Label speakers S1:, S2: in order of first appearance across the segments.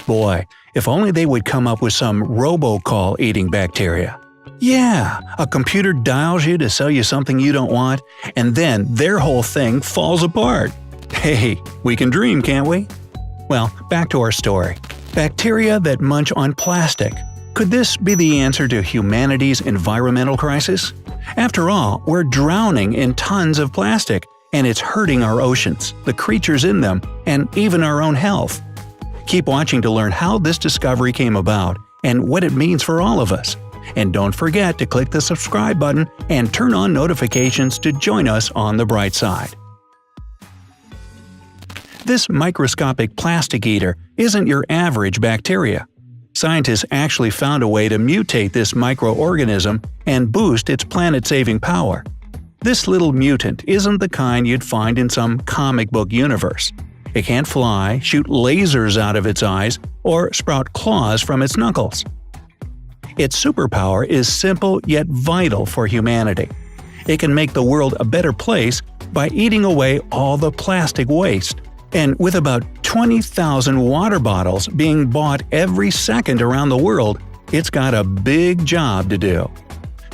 S1: Boy, if only they would come up with some robocall-eating bacteria. Yeah, a computer dials you to sell you something you don't want, and then their whole thing falls apart. Hey, we can dream, can't we? Well, back to our story. Bacteria that munch on plastic. Could this be the answer to humanity's environmental crisis? After all, we're drowning in tons of plastic, and it's hurting our oceans, the creatures in them, and even our own health. Keep watching to learn how this discovery came about and what it means for all of us. And don't forget to click the subscribe button and turn on notifications to join us on the bright side. This microscopic plastic eater isn't your average bacteria. Scientists actually found a way to mutate this microorganism and boost its planet-saving power. This little mutant isn't the kind you'd find in some comic book universe. It can't fly, shoot lasers out of its eyes, or sprout claws from its knuckles. Its superpower is simple yet vital for humanity. It can make the world a better place by eating away all the plastic waste. And with about 20,000 water bottles being bought every second around the world, it's got a big job to do.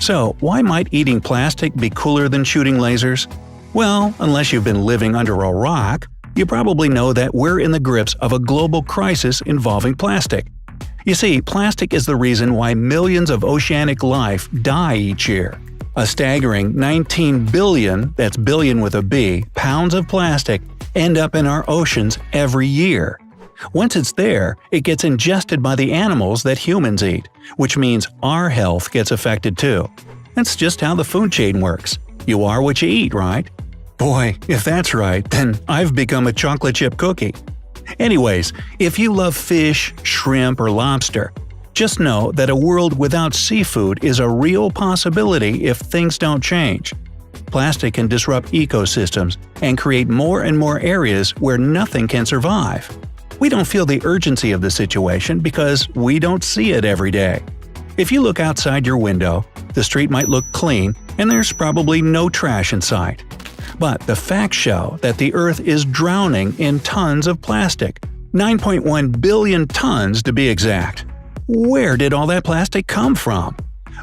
S1: So, why might eating plastic be cooler than shooting lasers? Well, unless you've been living under a rock, you probably know that we're in the grips of a global crisis involving plastic. You see, plastic is the reason why millions of oceanic life die each year. A staggering 19 billion, that's billion with a B, pounds of plastic end up in our oceans every year. Once it's there, it gets ingested by the animals that humans eat, which means our health gets affected too. That's just how the food chain works. You are what you eat, right? Boy, if that's right, then I've become a chocolate chip cookie. Anyways, if you love fish, shrimp, or lobster, just know that a world without seafood is a real possibility if things don't change. Plastic can disrupt ecosystems and create more and more areas where nothing can survive. We don't feel the urgency of the situation because we don't see it every day. If you look outside your window, the street might look clean and there's probably no trash in sight. But the facts show that the Earth is drowning in tons of plastic, 9.1 billion tons to be exact. Where did all that plastic come from?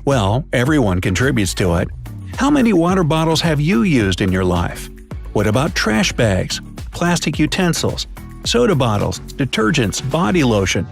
S1: Well, everyone contributes to it. How many water bottles have you used in your life? What about trash bags, plastic utensils, soda bottles, detergents, body lotion?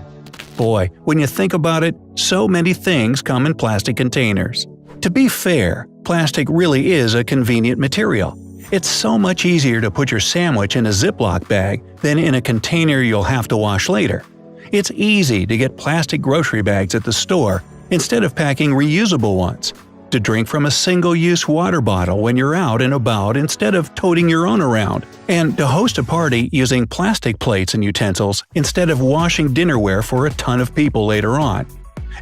S1: Boy, when you think about it, so many things come in plastic containers. To be fair, plastic really is a convenient material. It's so much easier to put your sandwich in a Ziploc bag than in a container you'll have to wash later. It's easy to get plastic grocery bags at the store instead of packing reusable ones. To drink from a single-use water bottle when you're out and about instead of toting your own around. And to host a party using plastic plates and utensils instead of washing dinnerware for a ton of people later on.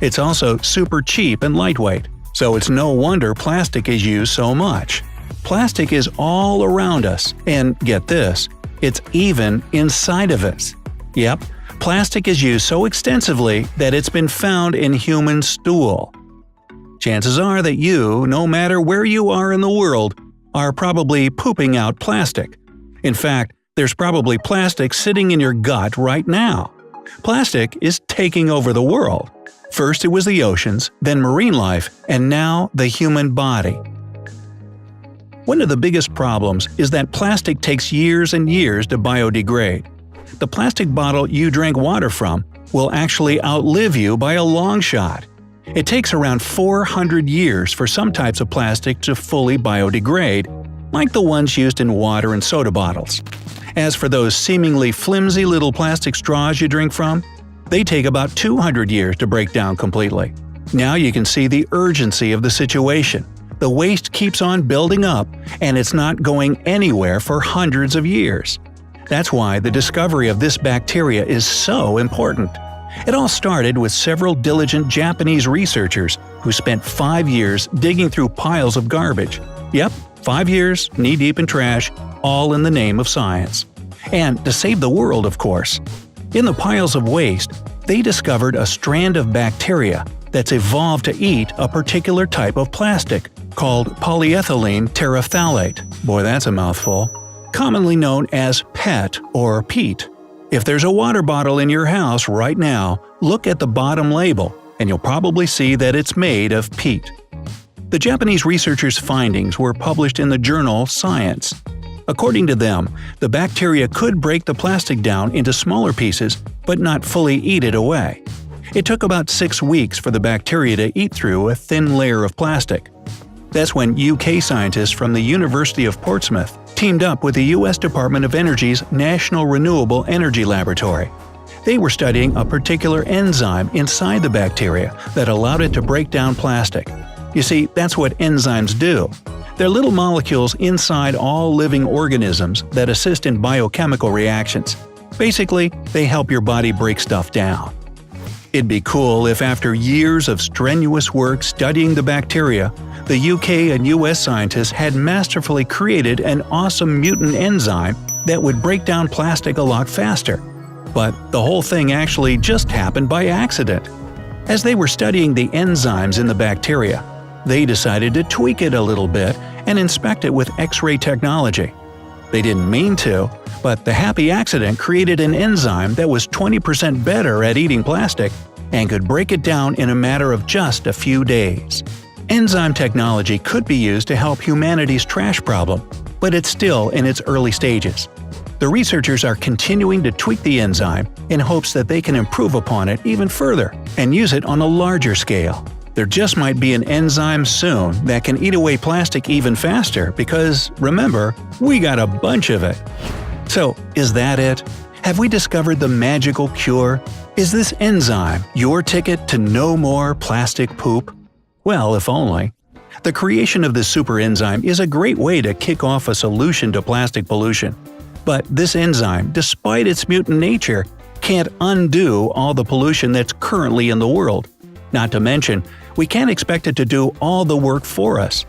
S1: It's also super cheap and lightweight, so it's no wonder plastic is used so much. Plastic is all around us, and get this, it's even inside of us. Yep, plastic is used so extensively that it's been found in human stool. Chances are that you, no matter where you are in the world, are probably pooping out plastic. In fact, there's probably plastic sitting in your gut right now. Plastic is taking over the world. First it was the oceans, then marine life, and now the human body. One of the biggest problems is that plastic takes years and years to biodegrade. The plastic bottle you drank water from will actually outlive you by a long shot. It takes around 400 years for some types of plastic to fully biodegrade, like the ones used in water and soda bottles. As for those seemingly flimsy little plastic straws you drink from, they take about 200 years to break down completely. Now you can see the urgency of the situation. The waste keeps on building up, and it's not going anywhere for hundreds of years. That's why the discovery of this bacteria is so important. It all started with several diligent Japanese researchers who spent 5 years digging through piles of garbage. Yep, 5 years, knee-deep in trash, all in the name of science. And to save the world, of course. In the piles of waste, they discovered a strand of bacteria that's evolved to eat a particular type of plastic, called polyethylene terephthalate. Boy, that's a mouthful. Commonly known as PET or peat. If there's a water bottle in your house right now, look at the bottom label, and you'll probably see that it's made of peat. The Japanese researchers' findings were published in the journal Science. According to them, the bacteria could break the plastic down into smaller pieces, but not fully eat it away. It took about 6 weeks for the bacteria to eat through a thin layer of plastic. That's when UK scientists from the University of Portsmouth teamed up with the US Department of Energy's National Renewable Energy Laboratory. They were studying a particular enzyme inside the bacteria that allowed it to break down plastic. You see, that's what enzymes do. They're little molecules inside all living organisms that assist in biochemical reactions. Basically, they help your body break stuff down. It'd be cool if after years of strenuous work studying the bacteria, the UK and US scientists had masterfully created an awesome mutant enzyme that would break down plastic a lot faster. But the whole thing actually just happened by accident. As they were studying the enzymes in the bacteria, they decided to tweak it a little bit and inspect it with X-ray technology. They didn't mean to, but the happy accident created an enzyme that was 20% better at eating plastic and could break it down in a matter of just a few days. Enzyme technology could be used to help humanity's trash problem, but it's still in its early stages. The researchers are continuing to tweak the enzyme in hopes that they can improve upon it even further and use it on a larger scale. There just might be an enzyme soon that can eat away plastic even faster because, remember, we got a bunch of it. So, is that it? Have we discovered the magical cure? Is this enzyme your ticket to no more plastic poop? Well, if only. The creation of this super enzyme is a great way to kick off a solution to plastic pollution. But this enzyme, despite its mutant nature, can't undo all the pollution that's currently in the world. Not to mention, we can't expect it to do all the work for us.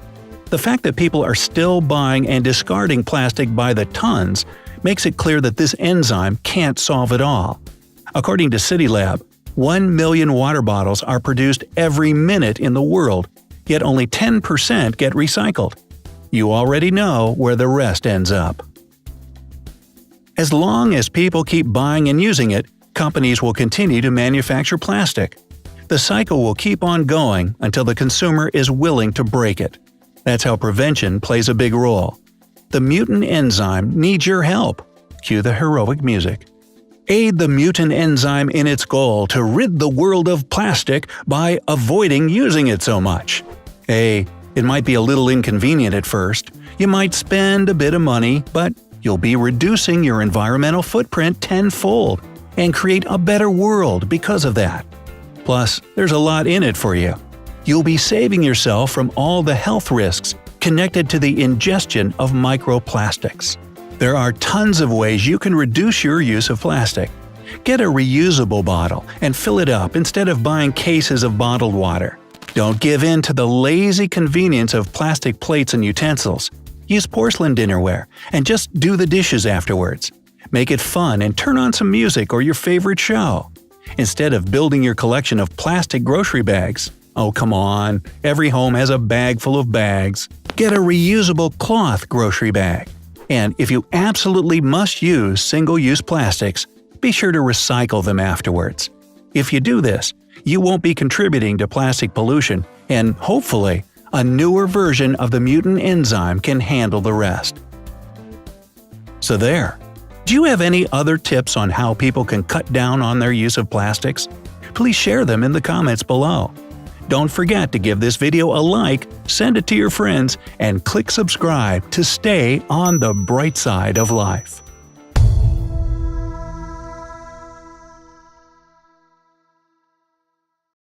S1: The fact that people are still buying and discarding plastic by the tons makes it clear that this enzyme can't solve it all. According to CityLab, 1 million water bottles are produced every minute in the world, yet only 10% get recycled. You already know where the rest ends up. As long as people keep buying and using it, companies will continue to manufacture plastic. The cycle will keep on going until the consumer is willing to break it. That's how prevention plays a big role. The mutant enzyme needs your help. Cue the heroic music. Aid the mutant enzyme in its goal to rid the world of plastic by avoiding using it so much. Hey, it might be a little inconvenient at first. You might spend a bit of money, but you'll be reducing your environmental footprint tenfold and create a better world because of that. Plus, there's a lot in it for you. You'll be saving yourself from all the health risks connected to the ingestion of microplastics. There are tons of ways you can reduce your use of plastic. Get a reusable bottle and fill it up instead of buying cases of bottled water. Don't give in to the lazy convenience of plastic plates and utensils. Use porcelain dinnerware and just do the dishes afterwards. Make it fun and turn on some music or your favorite show. Instead of building your collection of plastic grocery bags, oh come on, every home has a bag full of bags. Get a reusable cloth grocery bag. And if you absolutely must use single-use plastics, be sure to recycle them afterwards. If you do this, you won't be contributing to plastic pollution, and hopefully, a newer version of the mutant enzyme can handle the rest. So there. Do you have any other tips on how people can cut down on their use of plastics? Please share them in the comments below. Don't forget to give this video a like, send it to your friends, and click subscribe to stay on the bright side of life.